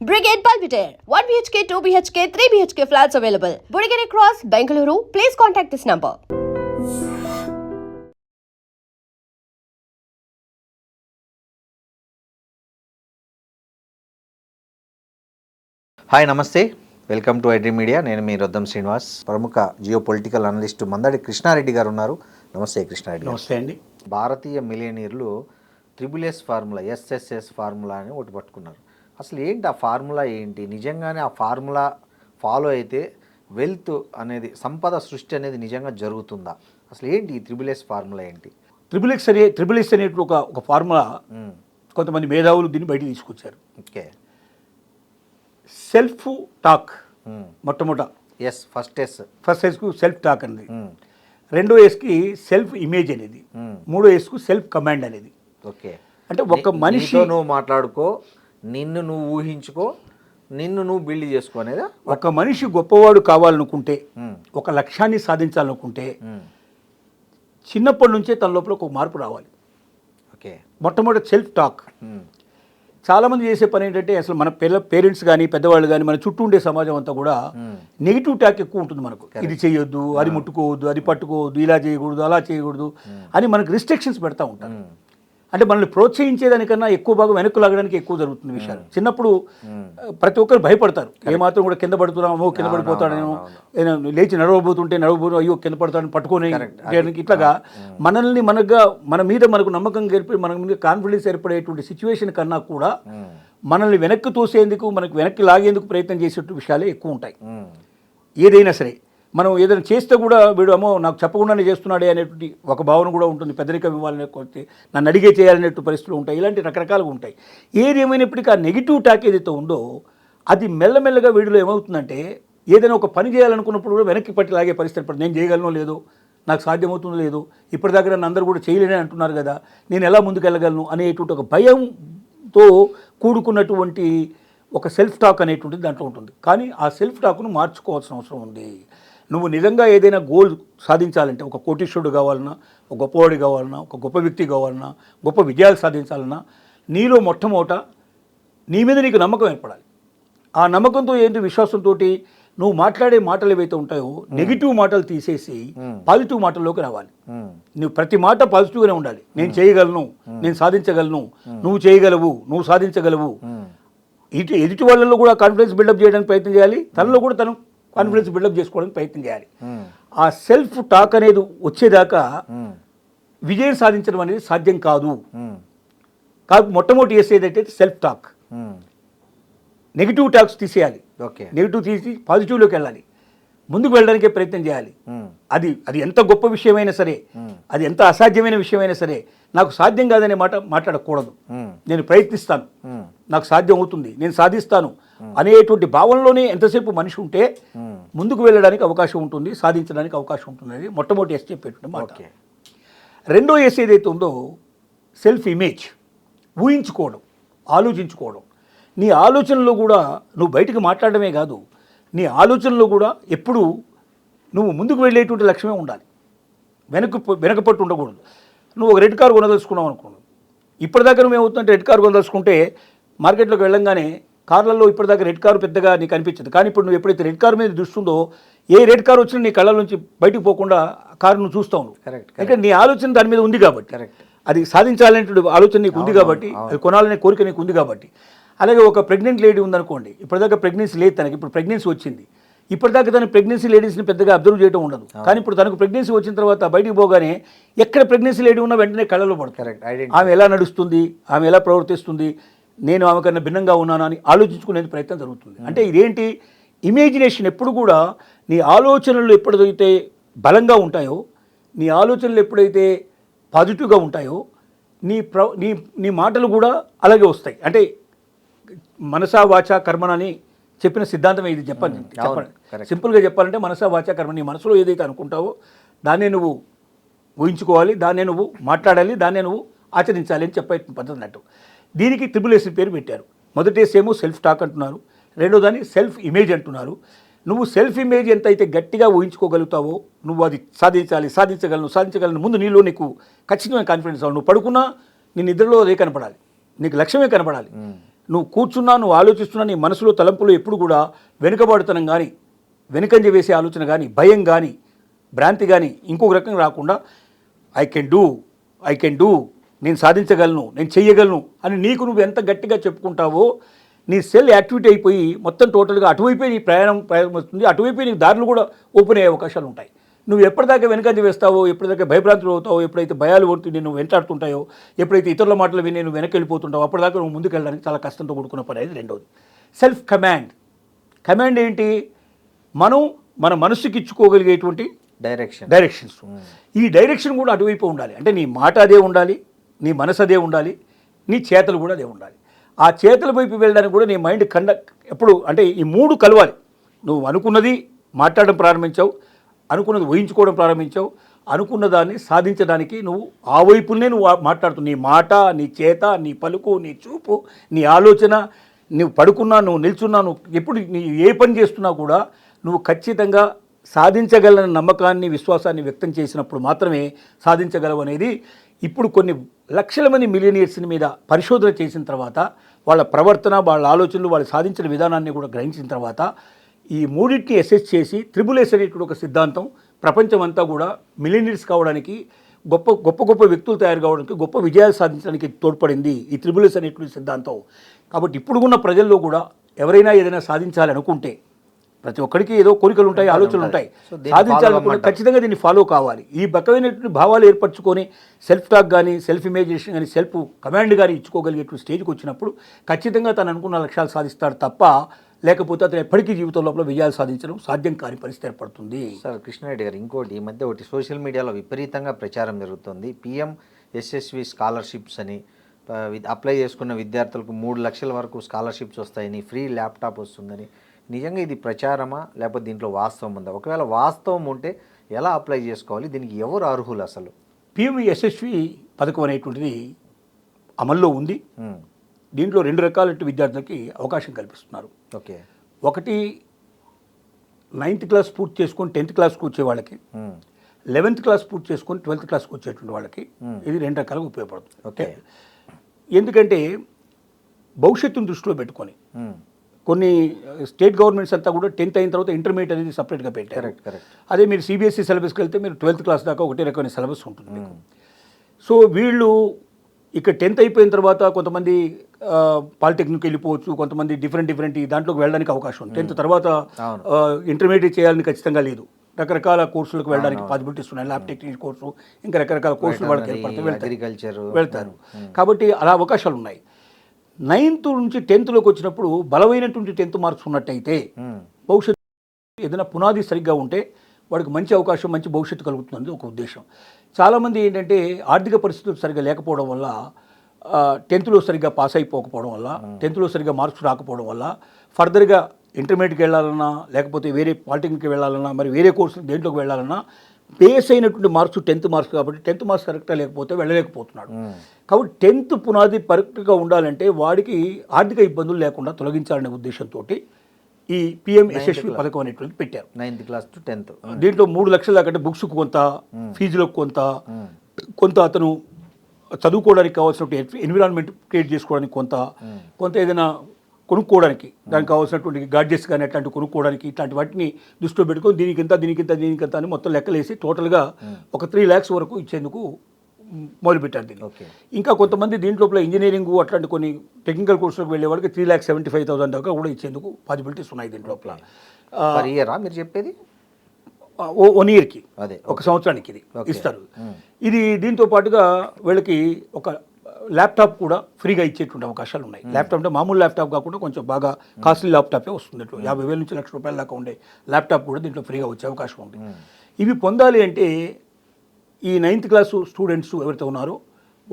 Brigade Palpitaire, 1 BHK, 2 BHK, 3 BHK flats available. Burigere Cross, Bengaluru. Please contact this number. Hi నమస్తే, welcome to iDream media. నేను మీ రొద్దం శ్రీనివాస్. ప్రముఖ geopolitical analyst Mandadi Krishnareddy గారు ఉన్నారు. నమస్తే కృష్ణారెడ్డి. నమస్తే అండి. భారతీయ మిలియనీర్లు ట్రిబుల్ ఫార్ములా, ఎస్ఎస్ఎస్ ఫార్ములా అని ఒకటి పట్టుకున్నారు. అసలు ఏంటి ఆ ఫార్ములా ఏంటి? నిజంగానే ఆ ఫార్ములా ఫాలో అయితే వెల్త్ అనేది, సంపద సృష్టి అనేది నిజంగా జరుగుతుందా? అసలు ఏంటి ఈ ట్రిబుల్ ఫార్ములా ఏంటి? ట్రిబుల్ ఎస్ అనేటువంటి ఒక ఫార్ములా కొంతమంది మేధావులు దీన్ని బయట తీసుకొచ్చారు. ఓకే. సెల్ఫ్ టాక్ మొట్టమొదట ఫస్ట్ ఎస్కు సెల్ఫ్ టాక్ అనేది, రెండో ఎస్కి సెల్ఫ్ ఇమేజ్ అనేది, మూడో ఎస్కు సెల్ఫ్ కమాండ్ అనేది. ఓకే. అంటే ఒక మనిషి నువ్వు మాట్లాడుకో, నిన్ను నువ్వు ఊహించుకో, నిన్ను నువ్వు బిల్డ్ చేసుకో అనేది. ఒక మనిషి గొప్పవాడు కావాలనుకుంటే, ఒక లక్ష్యాన్ని సాధించాలనుకుంటే చిన్నప్పటి నుంచే తన లోపల ఒక మార్పు రావాలి. ఓకే. మొట్టమొదటి సెల్ఫ్ టాక్. చాలామంది చేసే పని ఏంటంటే, అసలు మన పేరెంట్స్ కానీ పెద్దవాళ్ళు కానీ మన చుట్టూ ఉండే సమాజం అంతా కూడా నెగిటివ్ టాక్ ఎక్కువ ఉంటుంది మనకు. ఇది చేయొద్దు, అది ముట్టుకోవద్దు, అది పట్టుకోవద్దు, ఇలా చేయకూడదు, అలా చేయకూడదు అని మనకు రిస్ట్రిక్షన్స్ పెడతా ఉంటారు. అంటే మనల్ని ప్రోత్సహించేదానికన్నా ఎక్కువ భాగం వెనక్కు లాగడానికి ఎక్కువ జరుగుతుంది విషయాలు. చిన్నప్పుడు ప్రతి ఒక్కరు భయపడతారు. ఏమాత్రం కూడా కింద పడుతున్నామో, కింద పడిపోతాడేమో, లేచి నడవబోతూ అయ్యో కింద పడతాడని పట్టుకొని ఇట్లాగా మనల్ని మన మీద మనకు నమ్మకం ఏర్పడి మన మీద కాన్ఫిడెన్స్ ఏర్పడేటువంటి సిచ్యువేషన్ కన్నా కూడా మనల్ని వెనక్కి తోసేందుకు, మనకు వెనక్కి లాగేందుకు ప్రయత్నం చేసేటువంటి విషయాలే ఎక్కువ ఉంటాయి. ఏదైనా సరే మనం ఏదైనా చేస్తే కూడా వీడు అమ్మో నాకు చెప్పకుండానే చేస్తున్నాడే అనేటువంటి ఒక భావన కూడా ఉంటుంది. పెద్దరికం ఇవ్వాలనే కొద్ది నన్ను అడిగే చేయాలనేటువంటి పరిస్థితులు ఉంటాయి. ఇలాంటి రకరకాలుగా ఉంటాయి. ఏది ఏమైనప్పటికీ ఆ నెగిటివ్ టాక్ ఏదైతే ఉందో అది మెల్లమెల్లగా వీడిలో ఏమవుతుందంటే, ఏదైనా ఒక పని చేయాలనుకున్నప్పుడు కూడా వెనక్కి పట్టి లాగే పరిస్థితి పడుతుంది. నేను చేయగలనో లేదో, నాకు సాధ్యమవుతుందో లేదో, ఇప్పటిదాకా నన్ను అందరూ కూడా చేయలేనే అంటున్నారు కదా, నేను ఎలా ముందుకు వెళ్ళగలను అనేటువంటి ఒక భయంతో కూడుకున్నటువంటి ఒక సెల్ఫ్ టాక్ అనేటువంటిది దాంట్లో ఉంటుంది. కానీ ఆ సెల్ఫ్ టాక్ను మార్చుకోవాల్సిన అవసరం ఉంది. నువ్వు నిజంగా ఏదైనా గోల్ సాధించాలంటే, ఒక కోటీశ్వరుడు కావాలన్నా, ఒక గొప్పవాడు కావాలన్నా, ఒక గొప్ప వ్యక్తి కావాలన్నా, గొప్ప విజయాలు సాధించాలన్నా నీలో మొట్టమొదట నీ మీద నీకు నమ్మకం ఏర్పడాలి. ఆ నమ్మకంతో ఏంటి, విశ్వాసంతో నువ్వు మాట్లాడే మాటలు ఏవైతే ఉంటాయో నెగిటివ్ మాటలు తీసేసి పాజిటివ్ మాటల్లోకి రావాలి. నువ్వు ప్రతి మాట పాజిటివ్గానే ఉండాలి. నేను చేయగలను, నేను సాధించగలను, నువ్వు చేయగలవు, నువ్వు సాధించగలవు. ఎదుటి వాళ్ళలో కూడా కాన్ఫిడెన్స్ బిల్డప్ చేయడానికి ప్రయత్నం చేయాలి. తనలో కూడా తను కాన్ఫిడెన్స్ బిల్డప్ చేసుకోవడానికి ప్రయత్నం చేయాలి. ఆ సెల్ఫ్ టాక్ అనేది వచ్చేదాకా విజయం సాధించడం అనేది సాధ్యం కాదు. కాబట్టి మొట్టమొదటి చేసేదైతే సెల్ఫ్ టాక్. నెగిటివ్ టాక్స్ తీసేయాలి. నెగిటివ్ తీసి పాజిటివ్లోకి వెళ్ళాలి. ముందుకు వెళ్ళడానికే ప్రయత్నం చేయాలి. అది ఎంత గొప్ప విషయమైనా సరే, అది ఎంత అసాధ్యమైన విషయమైనా సరే, నాకు సాధ్యం కాదనే మాట మాట్లాడకూడదు. నేను ప్రయత్నిస్తాను, నాకు సాధ్యం అవుతుంది, నేను సాధిస్తాను అనేటువంటి భావనలోనే ఎంతసేపు మనిషి ఉంటే ముందుకు వెళ్ళడానికి అవకాశం ఉంటుంది, సాధించడానికి అవకాశం ఉంటుంది. అనేది మొట్టమొదటి ఎస్ చెప్పేటువంటి మాట. రెండో ఎస్ ఏదైతే ఉందో సెల్ఫ్ ఇమేజ్. ఊహించుకోవడం, ఆలోచించుకోవడం. నీ ఆలోచనలో కూడా నువ్వు బయటకు మాట్లాడమే కాదు, నీ ఆలోచనలో కూడా ఎప్పుడు నువ్వు ముందుకు వెళ్ళేటువంటి లక్ష్యమే ఉండాలి. వెనకపట్టు ఉండకూడదు. నువ్వు ఒక రెడ్ కార్ కొనదలుచుకున్నావు అనుకున్నావు. ఇప్పటిదాకా నువ్వు ఏమవుతుందంటే, రెడ్ కార్ కొనదలుచుకుంటే మార్కెట్లోకి వెళ్ళంగానే కార్లలో ఇప్పటిదాకా రెడ్ కారు పెద్దగా నీకు అనిపించదు. కానీ ఇప్పుడు నువ్వు ఎప్పుడైతే రెడ్ కార్ మీద దృష్టి ఉందో, ఏ రెడ్ కార్ వచ్చినా నీ కళ్ళ నుంచి బయటకు పోకుండా కారు నువ్వు చూస్తావు. ఎందుకంటే నీ ఆలోచన దాని మీద ఉంది కాబట్టి, అది సాధించాలనేటువంటి ఆలోచన నీకు ఉంది కాబట్టి, అది కొనాలనే కోరిక నీకు ఉంది కాబట్టి. అలాగే ఒక ప్రెగ్నెంట్ లేడీ ఉందనుకోండి, ఇప్పటిదాకా ప్రెగ్నెన్సీ లేదు తనకి, ఇప్పుడు ప్రెగ్నెన్సీ వచ్చింది. ఇప్పటిదాకా తన ప్రెగ్నెన్సీ లేడీస్ని పెద్దగా అబ్జర్వ్ చేయడం ఉండదు. కానీ ఇప్పుడు తనకు ప్రెగ్నెన్సీ వచ్చిన తర్వాత బయటికి పోగానే ఎక్కడ ప్రెగ్నెన్సీ లేడీ ఉన్నా వెంటనే కళ్ళలో పడుతుంది. ఆమె ఎలా నడుస్తుంది, ఆమె ఎలా ప్రవర్తిస్తుంది, నేను ఆమె కన్నా భిన్నంగా ఉన్నాను అని ఆలోచించుకునేది ప్రయత్నం జరుగుతుంది. అంటే ఇదేంటి, ఇమేజినేషన్. ఎప్పుడు కూడా నీ ఆలోచనలు ఎప్పుడైతే బలంగా ఉంటాయో, నీ ఆలోచనలు ఎప్పుడైతే పాజిటివ్గా ఉంటాయో, నీ మాటలు కూడా అలాగే వస్తాయి. అంటే మనసా వాచా కర్మనని చెప్పిన సిద్ధాంతం ఇది. చెప్పండి సింపుల్గా చెప్పాలంటే, మనసా వాచా కర్మ. నీ మనసులో ఏదైతే అనుకుంటావో దాన్నే నువ్వు ఊహించుకోవాలి, దాన్నే నువ్వు మాట్లాడాలి, దాన్నే నువ్వు ఆచరించాలి అని చెప్పే పద్ధతి అన్నట్టు. దీనికి ట్రిపుల్ ఎస్ పేరు పెట్టారు. మొదటి ఎస్ ఏమో సెల్ఫ్ టాక్ అంటున్నారు, రెండో దాన్ని సెల్ఫ్ ఇమేజ్ అంటున్నారు. నువ్వు సెల్ఫ్ ఇమేజ్ ఎంత అయితే గట్టిగా ఊహించుకోగలుగుతావో, నువ్వు అది సాధించగలను ముందు నీలో నీకు ఖచ్చితమైన కాన్ఫిడెన్స్ అవ్వాలి. నువ్వు పడుకున్నా నీ నిద్రలో అదే కనపడాలి, నీకు లక్ష్యమే కనపడాలి. నువ్వు కూర్చున్నా, నువ్వు ఆలోచిస్తున్నా, నీ మనసులో తలంపులు ఎప్పుడు కూడా వెనుకబాటుతనం కానీ, వెనుకంజ వేసే ఆలోచన కానీ, భయం కానీ, భ్రాంతి కానీ ఇంకొక రకంగా రాకుండా ఐ కెన్ డూ, నేను సాధించగలను, నేను చెయ్యగలను అని నీకు నువ్వు ఎంత గట్టిగా చెప్పుకుంటావో నీ సెల్ యాక్టివిటీ అయిపోయి మొత్తం టోటల్గా అటువైపే నీ ప్రయాణం వస్తుంది, అటువైపే నీ దారులు కూడా ఓపెన్ అయ్యే అవకాశాలు ఉంటాయి. నువ్వు ఎప్పటిదాకా వెనకంజ వేస్తావో, ఎప్పటిదాకా భయభ్రాంతులు అవుతావో, ఎప్పుడైతే భయాలు కొడుతూ నేను వెంటాడుతుంటాయో, ఎప్పుడైతే ఇతరుల మాటలు విని నువ్వు వెనక్కి వెళ్ళిపోతుంటావో, అప్పటిదాకా నువ్వు ముందుకు వెళ్ళడానికి చాలా కష్టంతో కూడుకున్న పని. అది రెండోది సెల్ఫ్ కమాండ్ ఏంటి? మనం మన మనసుకి ఇచ్చుకోగలిగేటువంటి డైరెక్షన్స్. ఈ డైరెక్షన్ కూడా అటువైపు ఉండాలి. అంటే నీ మాట అదే ఉండాలి, నీ మనసు అదే ఉండాలి, నీ చేతలు కూడా అదే ఉండాలి. ఆ చేతల వైపు వెళ్ళడానికి కూడా నీ మైండ్ ఎప్పుడు అంటే ఈ మూడు కలవాలి. నువ్వు అనుకున్నది మాట్లాడడం ప్రారంభించావు, అనుకున్నది ఊహించుకోవడం ప్రారంభించావు, అనుకున్న దాన్ని సాధించడానికి నువ్వు ఆ వైపునే నువ్వు మాట్లాడుతున్నావు. నీ మాట, నీ చేత, నీ పలుకు, నీ చూపు, నీ ఆలోచన, నువ్వు పడుకున్నా, నువ్వు నిల్చున్నా, నువ్వు ఎప్పుడు నీ ఏ పని చేస్తున్నా కూడా నువ్వు ఖచ్చితంగా సాధించగలన నమ్మకాన్ని, విశ్వాసాన్ని వ్యక్తం చేసినప్పుడు మాత్రమే సాధించగలవు అనేది ఇప్పుడు కొన్ని లక్షల మంది మిలియనీర్స్ మీద పరిశోధన చేసిన తర్వాత వాళ్ళ ప్రవర్తన, వాళ్ళ ఆలోచనలు, వాళ్ళు సాధించిన విధానాన్ని కూడా గ్రహించిన తర్వాత ఈ మూడింటిని అసెస్ చేసి త్రిబుల్-ఎస్ అనేటువంటి ఒక సిద్ధాంతం ప్రపంచం అంతా కూడా మిలియనీర్స్ కావడానికి, గొప్ప వ్యక్తులు తయారు కావడానికి, గొప్ప విజయాలు సాధించడానికి తోడ్పడింది ఈ త్రిబుల్-ఎస్ అనేటువంటి సిద్ధాంతం. కాబట్టి ఇప్పుడు ఉన్న ప్రజల్లో కూడా ఎవరైనా ఏదైనా సాధించాలి అనుకుంటే, ప్రతి ఒక్కరికి ఏదో కోరికలు ఉంటాయి, ఆలోచనలు ఉంటాయి, సాధించాలనుకుంటే ఖచ్చితంగా దీన్ని ఫాలో కావాలి. ఈ బకమైనటువంటి భావాలు ఏర్పరచుకొని సెల్ఫ్ టాక్ కానీ, సెల్ఫ్ ఇమేజినేషన్ కానీ, సెల్ఫ్ కమాండ్ కానీ ఇచ్చుకోగలిగేటువంటి స్టేజ్కి వచ్చినప్పుడు ఖచ్చితంగా తను అనుకున్న లక్ష్యాలు సాధిస్తాడు తప్ప, లేకపోతే అతను ఎప్పటికీ జీవితం లోపల విజయాలు సాధించడం సాధ్యం కాని పరిస్థితి ఏర్పడుతుంది. సార్ కృష్ణారెడ్డి గారు, ఇంకోటి ఈ మధ్య ఒకటి సోషల్ మీడియాలో విపరీతంగా ప్రచారం జరుగుతుంది. PMSSV స్కాలర్షిప్స్ అని అప్లై చేసుకున్న విద్యార్థులకు 3 లక్షల వరకు స్కాలర్షిప్స్ వస్తాయని, ఫ్రీ ల్యాప్టాప్ వస్తుందని. నిజంగా ఇది ప్రచారమా, లేకపోతే దీంట్లో వాస్తవం ఉందా? ఒకవేళ వాస్తవం ఉంటే ఎలా అప్లై చేసుకోవాలి? దీనికి ఎవరు అర్హులు అసలు? PMSSV పథకం అనేటువంటిది అమల్లో ఉంది. దీంట్లో 2 రకాల విద్యార్థులకి అవకాశం కల్పిస్తున్నారు. ఓకే. ఒకటి 9th క్లాస్ పూర్తి చేసుకొని 10th క్లాస్కి వచ్చే వాళ్ళకి, 11th క్లాస్ పూర్తి చేసుకొని 12th క్లాస్కి వచ్చేటువంటి వాళ్ళకి ఇది 2 రకాలుగా ఉపయోగపడుతుంది. ఓకే. ఎందుకంటే భవిష్యత్తును దృష్టిలో పెట్టుకొని కొన్ని స్టేట్ గవర్నమెంట్స్ అంతా కూడా 10th అయిన తర్వాత ఇంటర్మీడియట్ అనేది సపరేట్గా పెట్టారు. అదే మీరు CBSE సిలబస్కి వెళ్తే మీరు 12th క్లాస్ దాకా ఒకటే రకమైన సిలబస్ ఉంటుంది మీకు. సో వీళ్ళు ఇక్కడ 10th అయిపోయిన తర్వాత కొంతమంది పాలిటెక్నిక్ వెళ్ళిపోవచ్చు, కొంతమంది డిఫరెంట్ దాంట్లోకి వెళ్ళడానికి అవకాశం ఉంది. 10th తర్వాత ఇంటర్మీడియట్ చేయాలని ఖచ్చితంగా లేదు. రకరకాల కోర్సులకు వెళ్ళడానికి పాసిబిలిటీస్ ఉన్నాయి. ల్యాబ్ టెక్నీషియన్ కోర్సు, ఇంకా రకరకాల కోర్సులు వాళ్ళకి వెళ్తారు. కాబట్టి అలా అవకాశాలు ఉన్నాయి. 9th నుంచి 10thలోకి వచ్చినప్పుడు బలమైనటువంటి 10th మార్క్స్ ఉన్నట్టయితే భవిష్యత్తు ఏదైనా పునాది సరిగ్గా ఉంటే వాడికి మంచి అవకాశం, మంచి భవిష్యత్తు కలుగుతుంది ఒక ఉద్దేశం. చాలామంది ఏంటంటే ఆర్థిక పరిస్థితులు సరిగ్గా లేకపోవడం వల్ల, 10thలో సరిగ్గా పాస్ అయిపోకపోవడం వల్ల, 10thలో సరిగ్గా మార్క్స్ రాకపోవడం వల్ల ఫర్దర్గా ఇంటర్మీడియట్కి వెళ్ళాలన్నా, లేకపోతే వేరే పాలిటెక్నిక్కి వెళ్ళాలన్నా, మరి వేరే కోర్సు దేంట్లోకి వెళ్ళాలన్నా బేస్ అయినటువంటి మార్క్స్ 10th మార్క్స్ కాబట్టి 10th మార్క్స్ కరెక్ట్గా లేకపోతే వెళ్ళలేకపోతున్నాడు. కాబట్టి 10th పునాది కరెక్ట్గా ఉండాలంటే వాడికి ఆర్థిక ఇబ్బందులు లేకుండా తొలగించాలనే ఉద్దేశంతో ఈ PMSSV పథకం అనేటువంటి పెట్టారు. 9th class to 10th. దీంట్లో 3 లక్షల దాకా అంటే బుక్స్కు కొంత, ఫీజులకు కొంత అతను చదువుకోవడానికి కావాల్సిన ఎన్విరాన్మెంట్ క్రియేట్ చేసుకోవడానికి కొంత ఏదైనా కొనుక్కోవడానికి దానికి కావాల్సినటువంటి గాడ్జెట్స్ కానీ అట్లాంటివి కొనుక్కోవడానికి, ఇట్లాంటి వాటిని దృష్టిలో పెట్టుకొని దీనికింత అని మొత్తం లెక్కలేసి టోటల్గా ఒక 3 lakhs వరకు ఇచ్చేందుకు మొదలుపెట్టారు దీన్ని. ఇంకా కొంతమంది దీంట్లో ఇంజనీరింగ్ అట్లాంటి కొన్ని టెక్నికల్ కోర్సులకు వెళ్ళే వాళ్ళకి 3,75,000 దాకా కూడా ఇచ్చేందుకు పాసిబిలిటీస్ ఉన్నాయి దీంట్లో. మీరు చెప్పేది 1 yearకి, అదే 1 సంవత్సరానికి ఇది ఇస్తారు. ఇది దీంతో పాటుగా వీళ్ళకి ఒక ల్యాప్టాప్ కూడా ఫ్రీగా ఇచ్చేటువంటి అవకాశాలు ఉన్నాయి. ల్యాప్టాప్ అంటే మామూలు ల్యాప్టాప్ కాకుండా కొంచెం బాగా కాస్ట్లీ ల్యాప్టాపే వస్తుంది. 50,000 నుంచి ₹1,00,000 దాకా ఉండే ల్యాప్టాప్ కూడా దీంట్లో ఫ్రీగా వచ్చే అవకాశం ఉంది. ఇవి పొందాలి అంటే ఈ 9th క్లాస్ స్టూడెంట్స్ ఎవరైతే ఉన్నారో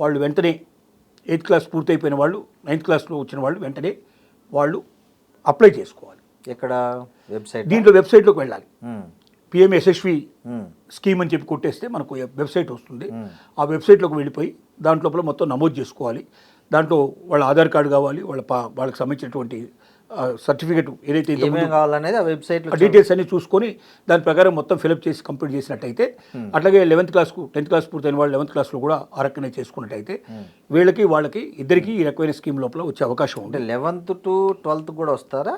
వాళ్ళు వెంటనే 8th క్లాస్ పూర్తయిపోయిన వాళ్ళు, 9th క్లాస్లో వచ్చిన వాళ్ళు వెంటనే వాళ్ళు అప్లై చేసుకోవాలి. ఎక్కడ? వెబ్సైట్. దీంట్లో వెబ్సైట్లోకి వెళ్ళాలి. PMSSV స్కీమ్ అని చెప్పి కొట్టేస్తే మనకు వెబ్సైట్ వస్తుంది. ఆ వెబ్సైట్లోకి వెళ్ళిపోయి దాంట్లో మొత్తం నమోదు చేసుకోవాలి. దాంట్లో వాళ్ళ ఆధార్ కార్డు కావాలి, వాళ్ళకి సంబంధించినటువంటి సర్టిఫికేట్ ఏదైతే ఏమేమి కావాలనేది ఆ వెబ్సైట్లో డీటెయిల్స్ అన్ని చూసుకొని దాని ప్రకారం మొత్తం ఫిలప్ చేసి కంప్లీట్ చేసినట్టయితే అట్లాగే 11th క్లాస్కు 10th క్లాస్ పూర్తయిన వాళ్ళు 11th క్లాస్లో కూడా ఆ రకంగా చేసుకున్నట్టయితే వాళ్ళకి ఇద్దరికి ఈ రకమైన స్కీమ్ లోపల వచ్చే అవకాశం ఉంది. 11th to 12th కూడా వస్తారా?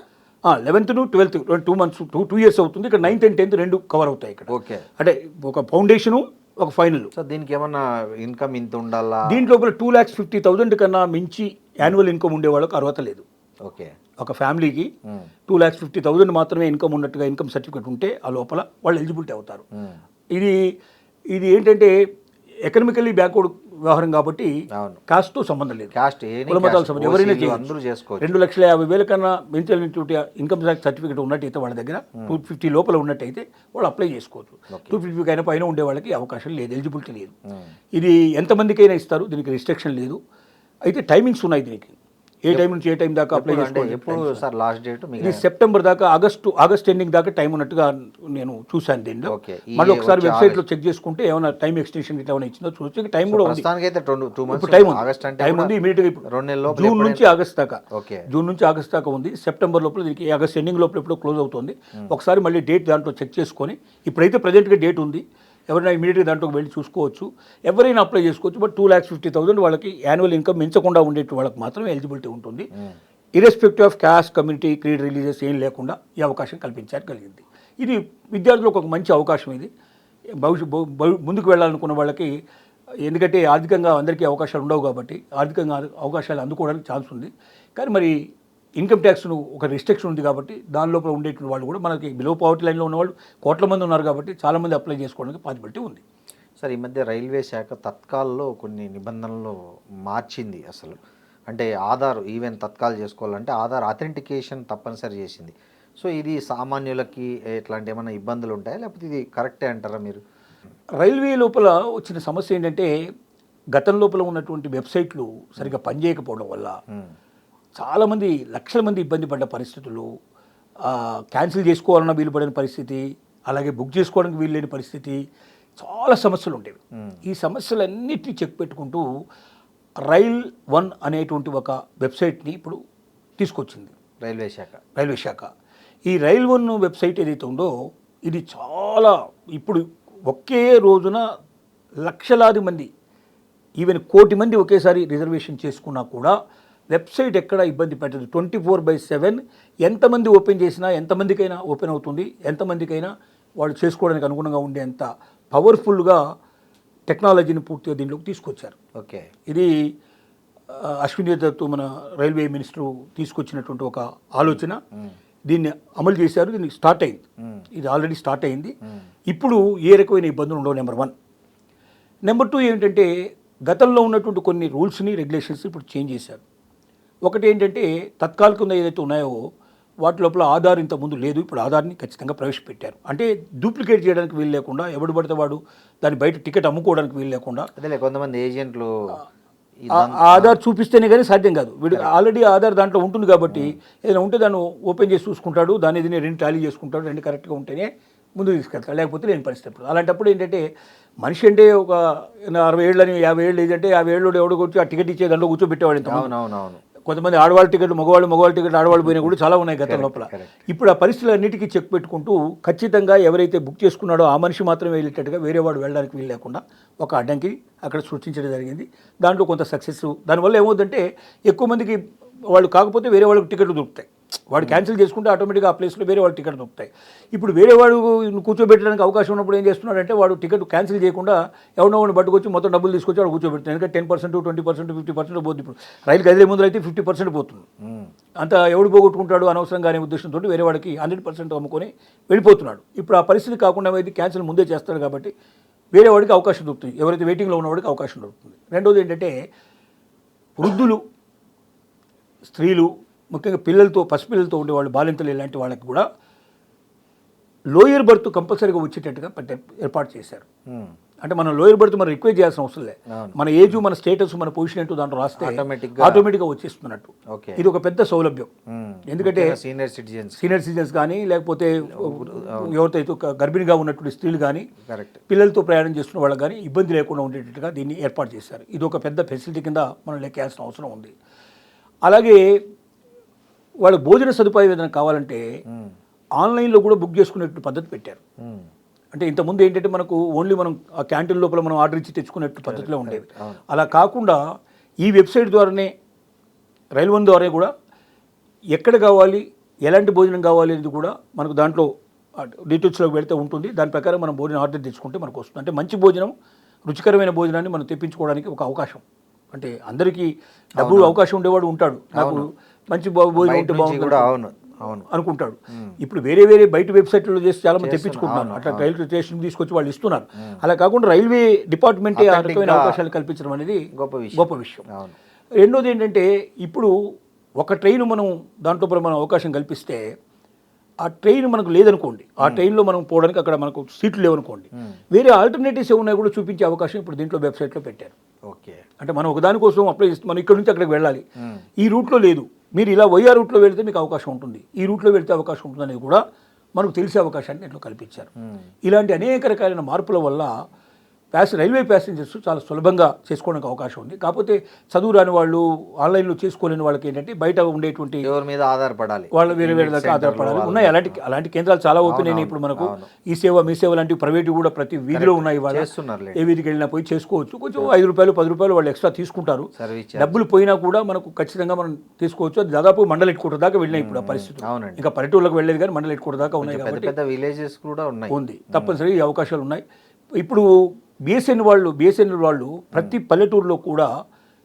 11th to 12th 2 months 2 years అవుతుంది. ఇక్కడ 9th and 10th రెండు కవర్ అవుతాయి ఇక్కడ. ఓకే, అంటే ఒక ఫౌండేషను ఒక ఫైనల్. సో దీనికి ఏమన్నా ఇన్కమ్ ఇంత ఉండాలా? దీంట్లో 2,50,000 కన్నా మించి యాన్యువల్ ఇన్కమ్ ఉండే వాళ్ళకి అర్హత లేదు. ఓకే, ఒక ఫ్యామిలీకి 2,50,000 మాత్రమే ఇన్కమ్ ఉన్నట్టుగా ఇన్కమ్ సర్టిఫికేట్ ఉంటే ఆ లోపల వాళ్ళు ఎలిజిబిలిటీ అవుతారు. ఇది ఏంటంటే ఎకనామికల్లీ బ్యాక్వర్డ్ వ్యవహారం కాబట్టి కాస్ట్తో సంబంధం లేదు, కాస్ట్ కుల మతాలకు సంబంధం ఎవరైనా అందరూ చేసుకోవచ్చు. 2,50,000 కన్నా మించినటువంటి ఇన్కమ్ ట్యాక్స్ సర్టిఫికేట్ ఉన్నట్టయితే వాళ్ళ దగ్గర 250 లోపల ఉన్నట్టయితే వాళ్ళు అప్లై చేసుకోవచ్చు. 250 అయినా పైన ఉండే వాళ్ళకి అవకాశం లేదు, ఎలిజిబిలిటీ లేదు. ఇది ఎంతమందికైనా ఇస్తారు, దీనికి రిస్ట్రిక్షన్ లేదు. అయితే టైమింగ్స్ ఉన్నాయి దీనికి, ఏ టైం నుంచి ఏ టైం దాకా అప్లై చేసుకోవాలి. ఎప్పుడు సార్ లాస్ట్ డేట్? ఇది సెప్టెంబర్ దాకా, ఆగస్ట్ ఎండింగ్ దాకా టైం ఉన్నట్టుగా నేను చూశాను. దీంట్లో మళ్ళీ ఒకసారి వెబ్సైట్లో చెక్ చేసుకుంటే ఏమైనా టైం ఎక్స్టెన్షన్ ఏమైనా ఇచ్చిందో చూసి టైం కూడా ఉంది. టైం ఉంది ఇమీడియట్గా జూన్ నుంచి ఆగస్ట్ దాకా, జూన్ నుంచి ఆగస్ట్ దాకా ఉంది. సెప్టెంబర్ లోపల దీనికి ఆగస్ట్ ఎండింగ్ లోపల ఎప్పుడో క్లోజ్ అవుతుంది. ఒకసారి మళ్ళీ డేట్ దాంట్లో చెక్ చేసుకొని, ఇప్పుడైతే ప్రజెంట్గా డేట్ ఉంది, ఎవరైనా ఇమీడియట్గా దాంట్లోకి వెళ్ళి చూసుకోవచ్చు, ఎవరైనా అప్లై చేసుకోవచ్చు. బట్ 2,50,000 వాళ్ళకి యాన్యువల్ ఇన్కమ్ మించకుండా ఉండేటి వాళ్ళకి మాత్రమే ఎలిజిబిలిటీ ఉంటుంది. Irrespective of caste, community, creed, religious ఏం లేకుండా ఈ అవకాశం కల్పించగలిగింది. ఇది విద్యార్థులకు ఒక మంచి అవకాశం. ఇది ముందుకు వెళ్ళాలనుకున్న వాళ్ళకి, ఎందుకంటే ఆర్థికంగా అందరికీ అవకాశాలు ఉండవు కాబట్టి ఆర్థికంగా అవకాశాలు అందుకోవడానికి ఛాన్స్ ఉంది. కానీ మరి ఇన్కమ్ ట్యాక్స్ను ఒక రిస్ట్రిక్షన్ ఉంది కాబట్టి దాని లోపల ఉండేటువంటి వాళ్ళు కూడా, మనకి బిలో పవర్టీ లైన్లో ఉన్నవాళ్ళు కోట్ల మంది ఉన్నారు కాబట్టి చాలామంది అప్లై చేసుకోవడానికి పాసిబిలిటీ ఉంది. సార్, ఈ మధ్య రైల్వే శాఖ తత్కాల్లో కొన్ని నిబంధనలు మార్చింది. అసలు అంటే ఆధార్ ఈవెన్ తత్కాల్ చేసుకోవాలంటే ఆధార్ అథెంటికేషన్ తప్పనిసరి చేసింది. సో ఇది సామాన్యులకి ఎట్లాంటి ఏమైనా ఇబ్బందులు ఉంటాయా, లేకపోతే ఇది కరెక్టే అంటారా మీరు? రైల్వే లోపల వచ్చిన సమస్య ఏంటంటే, గతం లోపల ఉన్నటువంటి వెబ్సైట్లు సరిగ్గా పనిచేయకపోవడం వల్ల చాలామంది లక్షల మంది ఇబ్బంది పడ్డ పరిస్థితులు, క్యాన్సిల్ చేసుకోవాలన్నా వీలు పడిన పరిస్థితి, అలాగే బుక్ చేసుకోవడానికి వీలు లేని పరిస్థితి, చాలా సమస్యలు ఉండేవి. ఈ సమస్యలన్నిటినీ చెక్ పెట్టుకుంటూ రైల్ 1 అనేటువంటి ఒక వెబ్సైట్ని ఇప్పుడు తీసుకొచ్చింది రైల్వే శాఖ. ఈ రైల్ 1 వెబ్సైట్ ఏదైతే ఉందో, ఇది చాలా ఇప్పుడు ఒకే రోజున లక్షలాది మంది, ఈవెన్ 1 కోటి మంది ఒకేసారి రిజర్వేషన్ చేసుకున్నా కూడా వెబ్సైట్ ఎక్కడ ఇబ్బంది పెట్టదు. 24/7 ఎంతమంది ఓపెన్ చేసినా ఎంతమందికైనా ఓపెన్ అవుతుంది, ఎంతమందికైనా వాళ్ళు చేసుకోవడానికి అనుగుణంగా ఉండేంత పవర్ఫుల్గా టెక్నాలజీని పూర్తిగా దీంట్లోకి తీసుకొచ్చారు. ఓకే, ఇది అశ్విని దత్ మన రైల్వే మినిస్టర్ తీసుకొచ్చినటువంటి ఒక ఆలోచన. దీన్ని అమలు చేశారు, దీన్ని స్టార్ట్ అయింది, ఇది ఆల్రెడీ స్టార్ట్ అయింది. ఇప్పుడు ఏ రకమైన ఇబ్బందులు ఉండవు. నెంబర్ 1. నెంబర్ 2 ఏంటంటే, గతంలో ఉన్నటువంటి కొన్ని రూల్స్ని రెగ్యులేషన్స్ ఇప్పుడు చేంజ్ చేశారు. ఒకటి ఏంటంటే, తత్కాలికంగా ఏదైతే ఉన్నాయో వాటి లోపల ఆధార్ ఇంత ముందు లేదు, ఇప్పుడు ఆధార్ని ఖచ్చితంగా ప్రవేశపెట్టారు. అంటే డూప్లికేట్ చేయడానికి వీలు లేకుండా, ఎవడు పడితే వాడు దాన్ని బయట టికెట్ అమ్ముకోవడానికి వీలు లేకుండా. అదే కొంతమంది ఏజెంట్లు ఆధార్ చూపిస్తేనే కానీ సాధ్యం కాదు. వీడు ఆల్రెడీ ఆధార్ దాంట్లో ఉంటుంది కాబట్టి ఏదైనా ఉంటే దాన్ని ఓపెన్ చేసి చూసుకుంటాడు, దాన్ని దీన్ని రెండు టాలీ చేసుకుంటాడు, రెండు కరెక్ట్గా ఉంటేనే ముందుకు తీసుకెళ్తాడు, లేకపోతే లేని పరిస్థితి. అలాంటప్పుడు ఏంటంటే, మనిషి అంటే ఒక 60 ఏళ్ళని 50 ఏళ్ళు ఏదంటే 50 ఏళ్ళు ఎవడో కూర్చో ఆ టికెట్ ఇచ్చే దాంట్లో కూర్చోబెట్టేవాడు. అవునవును, కొంతమంది ఆడవాళ్ళ టికెట్లు మగవాళ్ళ టికెట్ ఆడవాళ్ళు పోయినా కూడా చాలా ఉన్నాయి గతం లోపల. ఇప్పుడు ఆ పరిస్థితులన్నిటికీ చెక్ పెట్టుకుంటూ ఖచ్చితంగా ఎవరైతే బుక్ చేసుకున్నాడో ఆ మనిషి మాత్రమే వెళ్ళేటట్టుగా వేరే వాడు వెళ్ళడానికి వీలు లేకుండా ఒక అడ్డంకి అక్కడ సృష్టించడం జరిగింది. దాంట్లో కొంత సక్సెస్. దానివల్ల ఏమవుతుందంటే, ఎక్కువ మందికి వాళ్ళు కాకపోతే వేరే వాళ్ళకి టికెట్లు దొరుకుతాయి. వాడు క్యాన్సిల్ చేసుకుంటే ఆటోమేటిక్గా ఆ ప్లేస్లో వేరే వాళ్ళు టికెట్ దొరుకుతాయి. ఇప్పుడు వేరే వాడు కూర్చోబెట్టడానికి అవకాశం ఉన్నప్పుడు ఏం చేస్తున్నాడంటే, వాడు టికెట్ క్యాన్సిల్ చేయకుండా ఎవరినో వాడిని పట్టుకొచ్చి మొత్తం డబ్బులు తీసుకొచ్చి వాడు కూర్చోబెడతాడు. ఎందుకంటే 10%, 20%, 50% పోతుంది. ఇప్పుడు రైలు కదిలే ముందు అయితే 50% పోతుంది. అంత ఎవడు పోగొట్టుకుంటాడు అనవసరంగా అనే ఉద్దేశంతో వేరే వాడికి 100% అమ్ముకొని వెళ్ళిపోతున్నాడు. ఇప్పుడు ఆ పరిస్థితి కాకుండా అయితే క్యాన్సిల్ ముందే చేస్తాడు కాబట్టి వేరే వాడికి అవకాశం దొరుకుతుంది, ఎవరైతే వెయిటింగ్లో ఉన్నవాడికి అవకాశం దొరుకుతుంది. రెండోది ఏంటంటే, వృద్ధులు, స్త్రీలు, ముఖ్యంగా పిల్లలతో పసిపిల్లలతో ఉండేవాళ్ళు, బాలింతలు, ఇలాంటి వాళ్ళకి కూడా లోయర్ బర్త్ కంపల్సరీగా వచ్చేటట్టుగా ఏర్పాటు చేశారు. అంటే మనం లోయర్ బర్త్ మనం రిక్వెస్ట్ చేయాల్సిన అవసరం లేదు. మన ఏజ్, మన స్టేటస్, మన పొజిషన్ ఏంటో దాంట్లో రాస్తే ఆటోమేటిక్గా వచ్చేస్తున్నట్టు. ఇది ఒక పెద్ద సౌలభ్యం. ఎందుకంటే సీనియర్ సిటిజన్స్ కానీ, లేకపోతే ఎవరితో గర్భిణిగా ఉన్నటువంటి స్త్రీలు కానీ, పిల్లలతో ప్రయాణం చేస్తున్న వాళ్ళకి కానీ ఇబ్బంది లేకుండా ఉండేటట్టుగా దీన్ని ఏర్పాటు చేశారు. ఇది ఒక పెద్ద ఫెసిలిటీ కింద మనం లెక్కేయాల్సిన అవసరం ఉంది. అలాగే వాళ్ళ భోజన సదుపాయం ఏదైనా కావాలంటే ఆన్లైన్లో కూడా బుక్ చేసుకునేట్టు పద్ధతి పెట్టారు. అంటే ఇంతకుముందు ఏంటంటే మనకు ఓన్లీ మనం ఆ క్యాంటీన్ లోపల మనం ఆర్డర్ ఇచ్చి తెచ్చుకునేట్టు పద్ధతిలో ఉండేది. అలా కాకుండా ఈ వెబ్సైట్ ద్వారానే రైల్ వన్ ద్వారా కూడా ఎక్కడ కావాలి, ఎలాంటి భోజనం కావాలి అనేది కూడా మనకు దాంట్లో డీటెయిల్స్లోకి వెళ్తే ఉంటుంది. దాని ప్రకారం మనం భోజనం ఆర్డర్ తెచ్చుకుంటే మనకు వస్తుంది. అంటే మంచి భోజనం, రుచికరమైన భోజనాన్ని మనం తెప్పించుకోవడానికి ఒక అవకాశం. అంటే అందరికీ డబ్బు అవకాశం ఉండేవాడు ఉంటాడు, నాకు మంచి భోజనం ఉంటే బాగుంటుంది అనుకుంటాడు. ఇప్పుడు వేరే వేరే బయట వెబ్సైట్లో చేసి చాలా మంది తెప్పించుకుంటున్నారు. అట్లా రైల్వే స్టేషన్ తీసుకొచ్చి వాళ్ళు ఇస్తున్నారు. అలా కాకుండా రైల్వే డిపార్ట్మెంటే ఆ రకమైన అవకాశాలు కల్పించడం అనేది గొప్ప విషయం. రెండోది ఏంటంటే ఇప్పుడు ఒక ట్రైన్ మనం దాంట్లో మనం అవకాశం కల్పిస్తే ఆ ట్రైన్ మనకు లేదనుకోండి, ఆ ట్రైన్లో మనం పోవడానికి అక్కడ మనకు సీట్లు లేవనుకోండి, వేరే ఆల్టర్నేటివ్స్ ఏమున్నాయి కూడా చూపించే అవకాశం ఇప్పుడు దీంట్లో వెబ్సైట్లో పెట్టారు. ఓకే, అంటే మనం ఒకదానికోసం అప్లై చేస్తే మనం ఇక్కడ నుంచి అక్కడికి వెళ్ళాలి, ఈ రూట్లో లేదు, మీరు ఇలా వైఆర్ రూట్లో వెళితే మీకు అవకాశం ఉంటుంది, ఈ రూట్లో వెళితే అవకాశం ఉంటుంది అనేది కూడా మనకు తెలిసే అవకాశాన్ని దీంట్లో కల్పించారు. ఇలాంటి అనేక రకాలైన మార్పుల వల్ల రైల్వే ప్యాసింజర్స్ చాలా సులభంగా చేసుకోవడానికి అవకాశం ఉంది. కాకపోతే చదువు రాని వాళ్ళు, ఆన్లైన్లో చేసుకోలేని వాళ్ళకి ఏంటంటే బయట ఉండేటువంటి ఎవరి మీద ఆధారపడాలి, వాళ్ళు వేరే వేరే దాకా ఆధారపడాలి. ఉన్నాయి అలాంటి కేంద్రాలు చాలా ఓపెన్ అయినాయి. ఇప్పుడు మనకు ఈ సేవ, మీ సేవ లాంటి ప్రైవేట్ కూడా ప్రతి వీధిలో ఉన్నాయి. వాళ్ళు ఏ వీధికి వెళ్ళినా పోయి చేసుకోవచ్చు. కొంచెం 5 రూపాయలు 10 రూపాయలు వాళ్ళు ఎక్స్ట్రా తీసుకుంటారు. డబ్బులు పోయినా కూడా మనకు ఖచ్చితంగా మనం తీసుకోవచ్చు. అది దాదాపు మండల హెడ్ క్వార్టర్ దాకా వెళ్ళినాయి ఇప్పుడు ఆ పరిస్థితి. ఇంకా పల్లెటూళ్ళకి వెళ్ళేది కానీ మండల హెడ్ క్వార్టర్ దాకా ఉన్నాయి కాబట్టి పెద్ద విలేజెస్ కూడా ఉంది. తప్పనిసరిగా ఈ అవకాశాలు ఉన్నాయి. ఇప్పుడు బిఎస్ఎన్ఎల్ వాళ్ళు ప్రతి పల్లెటూరులో కూడా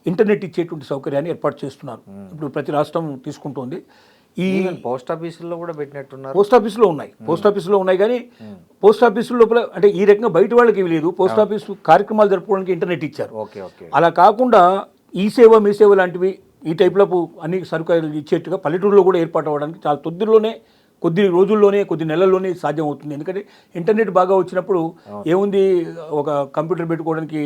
ఇంటర్నెట్ ఇచ్చేటువంటి సౌకర్యాన్ని ఏర్పాటు చేస్తున్నారు. ఇప్పుడు ప్రతి రాష్ట్రం తీసుకుంటోంది. ఈ పోస్ట్ ఆఫీసుల్లో కూడా పెట్టినట్టున్నారు. పోస్ట్ ఆఫీసులో ఉన్నాయి కానీ పోస్ట్ ఆఫీసుల లోపల అంటే ఈ రకంగా బయట వాళ్ళకి ఇవి లేదు. పోస్ట్ ఆఫీసు కార్యక్రమాలు జరుపుకోవడానికి ఇంటర్నెట్ ఇచ్చారు. అలా కాకుండా ఈ సేవ, మీ సేవ లాంటివి ఈ టైప్లో అన్ని సౌకర్యాలు ఇచ్చేట్టుగా పల్లెటూరులో కూడా ఏర్పాటు అవ్వడానికి చాలా కొద్ది రోజుల్లోనే, కొద్ది నెలల్లోనే సాధ్యం అవుతుంది. ఎందుకంటే ఇంటర్నెట్ బాగా వచ్చినప్పుడు ఏముంది, ఒక కంప్యూటర్ పెట్టుకోవడానికి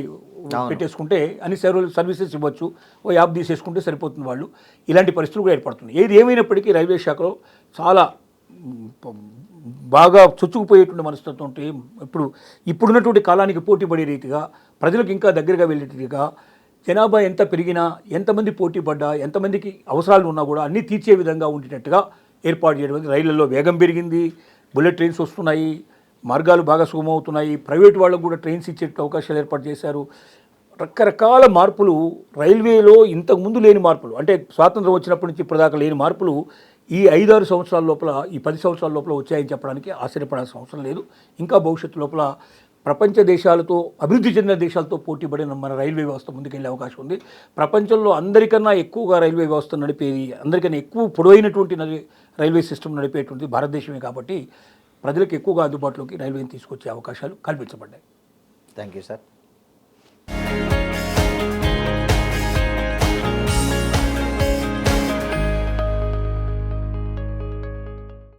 పెట్టేసుకుంటే అన్ని సర్వీసెస్ ఇవ్వచ్చు, ఓ యాప్ తీసేసుకుంటే సరిపోతుంది. వాళ్ళు ఇలాంటి పరిస్థితులు కూడా ఏర్పడుతుంది. ఏది ఏమైనప్పటికీ రైల్వే శాఖలో చాలా బాగా చొచ్చుకుపోయేటువంటి మనస్తత్వం ఉంటే ఇప్పుడున్నటువంటి కాలానికి పోటీ పడే రీతిగా, ప్రజలకు ఇంకా దగ్గరగా వెళ్ళే రీతిగా, జనాభా ఎంత పెరిగినా, ఎంతమంది పోటీ పడ్డా, ఎంతమందికి అవసరాలు ఉన్నా కూడా అన్నీ తీర్చే విధంగా ఉండేటట్టుగా ఏర్పాటు చేయడం. రైళ్లలో వేగం పెరిగింది, బుల్లెట్ ట్రైన్స్ వస్తున్నాయి, మార్గాలు బాగా సుగమవుతున్నాయి, ప్రైవేట్ వాళ్ళకు కూడా ట్రైన్స్ ఇచ్చే అవకాశాలు ఏర్పాటు చేశారు. రకరకాల మార్పులు రైల్వేలో ఇంతకుముందు లేని మార్పులు, అంటే స్వాతంత్రం వచ్చినప్పటి నుంచి ఇప్పటిదాకా లేని మార్పులు ఈ 5-6 సంవత్సరాల లోపల, ఈ 10 సంవత్సరాల లోపల వచ్చాయని చెప్పడానికి ఆశ్చర్యపడాల్సిన అవసరం లేదు. ఇంకా భవిష్యత్తు లోపల ప్రపంచ దేశాలతో, అభివృద్ధి చెందిన దేశాలతో పోటీపడిన మన రైల్వే వ్యవస్థ ముందుకెళ్ళే అవకాశం ఉంది. ప్రపంచంలో అందరికన్నా ఎక్కువగా రైల్వే వ్యవస్థ నడిపేది, అందరికన్నా ఎక్కువ పొడవైనటువంటి రైల్వే సిస్టమ్ నడిపేటువంటిది భారతదేశమే. కాబట్టి ప్రజలకు ఎక్కువగా అందుబాటులోకి రైల్వేని తీసుకొచ్చే అవకాశాలు కల్పించబడ్డాయి. Thank you sir.